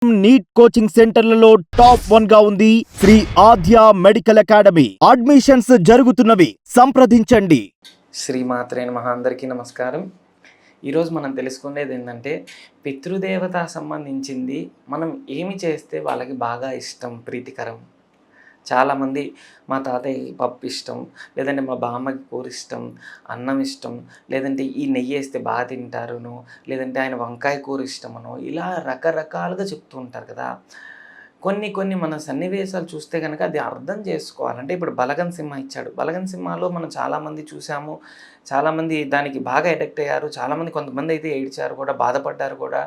NEET coaching సెంటర్లలో top 1 గా ఉంది శ్రీ ఆద్య మెడికల్ అకాడమీ. అడ్మిషన్స్ జరుగుతున్నవి, సంప్రదించండి. శ్రీమాత్రే నమః. అందరికీ నమస్కారం. ఈరోజు మనం తెలుసుకునేది ఏంటంటే, పితృదేవత సంబంధించింది మనం ఏమి చేస్తే వాళ్ళకి బాగా ఇష్టం, ప్రీతికరం. చాలామంది మా తాతయ్యకి పప్పు ఇష్టం, లేదంటే మా బామ్మకి కూర ఇష్టం, అన్నం ఇష్టం, లేదంటే ఈ నెయ్యి వేస్తే బాగా తింటారును, లేదంటే ఆయన వంకాయ కూర ఇష్టమనో, ఇలా రకరకాలుగా చెప్తూ ఉంటారు కదా. కొన్ని మన సన్నివేశాలు చూస్తే కనుక అది అర్థం చేసుకోవాలంటే, ఇప్పుడు బలగం సినిమా ఇచ్చాడు. బలగం సినిమాలో మనం చాలామంది చూసాము, చాలామంది దానికి బాగా ఎడిక్ట్ అయ్యారు, కొంతమంది అయితే ఏడ్చారు కూడా, బాధపడ్డారు కూడా.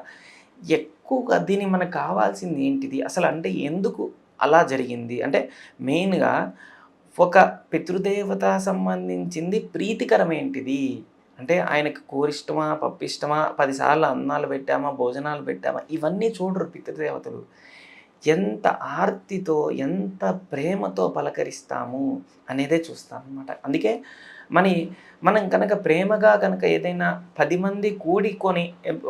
ఎక్కువగా దీనికి మనకు కావాల్సింది ఏంటిది అసలు, అంటే ఎందుకు అలా జరిగింది అంటే, మెయిన్గా ఒక పితృదేవత సంబంధించింది ప్రీతికరం ఏంటిది అంటే, ఆయనకు కూర ఇష్టమా, పప్పు ఇష్టమా, 10 సార్లు అన్నాలు పెట్టామా, భోజనాలు పెట్టామా, ఇవన్నీ చూడరు పితృదేవతలు. ఎంత ఆర్తితో, ఎంత ప్రేమతో పలకరిస్తాము అనేదే చూస్తామన్నమాట. అందుకే మనం కనుక ప్రేమగా కనుక ఏదైనా 10 మంది కూడుకొని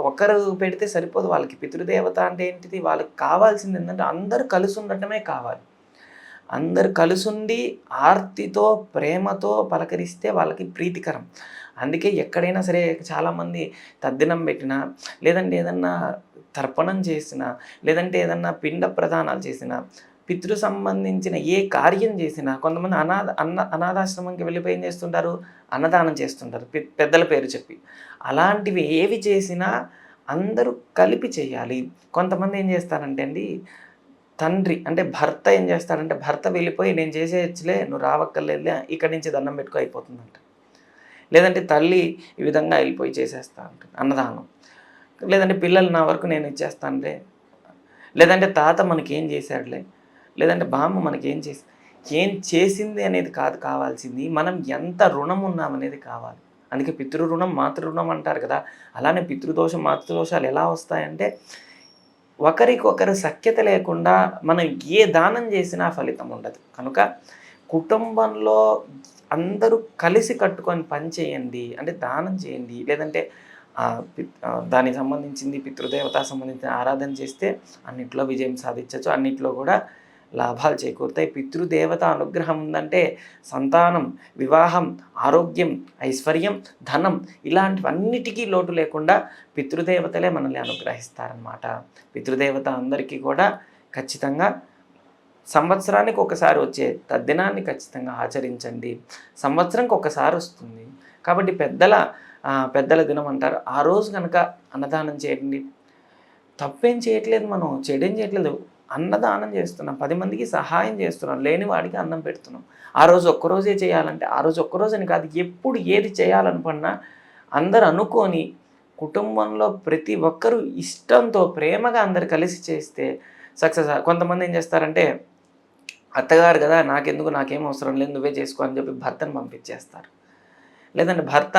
ఒకరు పెడితే సరిపోదు వాళ్ళకి. పితృదేవత అంటే ఏంటిది, వాళ్ళకి కావాల్సింది ఏంటంటే అందరూ కలిసి ఉండటమే కావాలి. అందరు కలిసుండి ఆర్తితో, ప్రేమతో పలకరిస్తే వాళ్ళకి ప్రీతికరం. అందుకే ఎక్కడైనా సరే చాలామంది తద్దినం పెట్టినా, లేదంటే ఏదన్నా తర్పణం చేసినా, లేదంటే ఏదన్నా పిండ ప్రదానాలు చేసినా, పితృ సంబంధించిన ఏ కార్యం చేసినా, కొంతమంది అనాథాశ్రమంకి వెళ్ళిపోయి ఏం చేస్తుంటారు, అన్నదానం చేస్తుంటారు పెద్దల పేరు చెప్పి. అలాంటివి ఏవి చేసినా అందరూ కలిపి చేయాలి. కొంతమంది ఏం చేస్తారంటే అండి, తండ్రి అంటే భర్త ఏం చేస్తాడంటే, భర్త వెళ్ళిపోయి నేను చేసేయచ్చులే, నువ్వు రావక్కర్లేదులే, ఇక్కడి నుంచి దండం పెట్టుకో అయిపోతుందంట. లేదంటే తల్లి ఈ విధంగా వెళ్ళిపోయి చేసేస్తా ఉంటుంది అన్నదానం. లేదంటే పిల్లలు నా వరకు నేను ఇచ్చేస్తానులే, లేదంటే తాత మనకేం చేశాడులే, లేదంటే బామ్మ మనకేం ఏం చేసింది అనేది కాదు కావాల్సింది, మనం ఎంత రుణం ఉన్నామనేది కావాలి. అందుకే పితృ రుణం మాతృ రుణం అంటారు కదా. అలానే పితృదోషం మాతృదోషాలు ఎలా వస్తాయంటే, ఒకరికొకరు సఖ్యత లేకుండా మనం ఏ దానం చేసినా ఫలితం ఉండదు. కనుక కుటుంబంలో అందరూ కలిసి కట్టుకొని పని చేయండి, అంటే దానం చేయండి, లేదంటే దానికి సంబంధించింది పితృదేవత సంబంధించిన ఆరాధన చేస్తే అన్నింటిలో విజయం సాధించవచ్చు, అన్నింటిలో కూడా లాభాలు చేకూరుతాయి. పితృదేవత అనుగ్రహం ఉందంటే సంతానం, వివాహం, ఆరోగ్యం, ఐశ్వర్యం, ధనం, ఇలాంటివన్నిటికీ లోటు లేకుండా పితృదేవతలే మనల్ని అనుగ్రహిస్తారన్నమాట. పితృదేవత అందరికీ కూడా ఖచ్చితంగా సంవత్సరానికి ఒకసారి వచ్చే తద్దినాన్ని ఖచ్చితంగా ఆచరించండి. సంవత్సరంకి ఒకసారి వస్తుంది కాబట్టి పెద్దల దినం అంటారు. ఆ రోజు కనుక అన్నదానం చేయండి. తప్పేం చేయట్లేదు, మనం చెడేం చేయట్లేదు, అన్నదానం చేస్తున్నాం, 10 మందికి సహాయం చేస్తున్నాం, లేని వాడికి అన్నం పెడుతున్నాం. ఆ రోజు ఒక్కరోజే చేయాలంటే ఆ రోజు ఒక్కరోజని కాదు, ఎప్పుడు ఏది చేయాలనుకున్నా అందరు అనుకొని కుటుంబంలో ప్రతి ఒక్కరూ ఇష్టంతో ప్రేమగా అందరు కలిసి చేస్తే సక్సెస్. కొంతమంది ఏం చేస్తారంటే, అత్తగారు కదా నాకెందుకు, నాకేం అవసరం లేదు, నువ్వే చేసుకో అని చెప్పి భర్తను పంపించేస్తారు. లేదంటే భర్త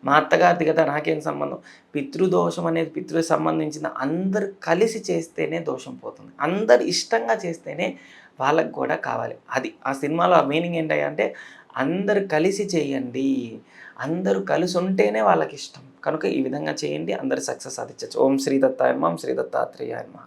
మా అత్తగారిది కదా నాకేం సంబంధం. పితృదోషం అనేది పితృ సంబంధించిన అందరు కలిసి చేస్తేనే దోషం పోతుంది. అందరు ఇష్టంగా చేస్తేనే వాళ్ళకు కూడా కావాలి. అది ఆ సినిమాలో ఆ మీనింగ్ ఏంటంటే, అందరు కలిసి చేయండి, అందరూ కలిసి ఉంటేనే వాళ్ళకి ఇష్టం. కనుక ఈ విధంగా చేయండి, అందరు సక్సెస్ సాధించవచ్చు. ఓం శ్రీ దత్తాయ నమః, శ్రీ దత్తాత్రేయాయ నమః.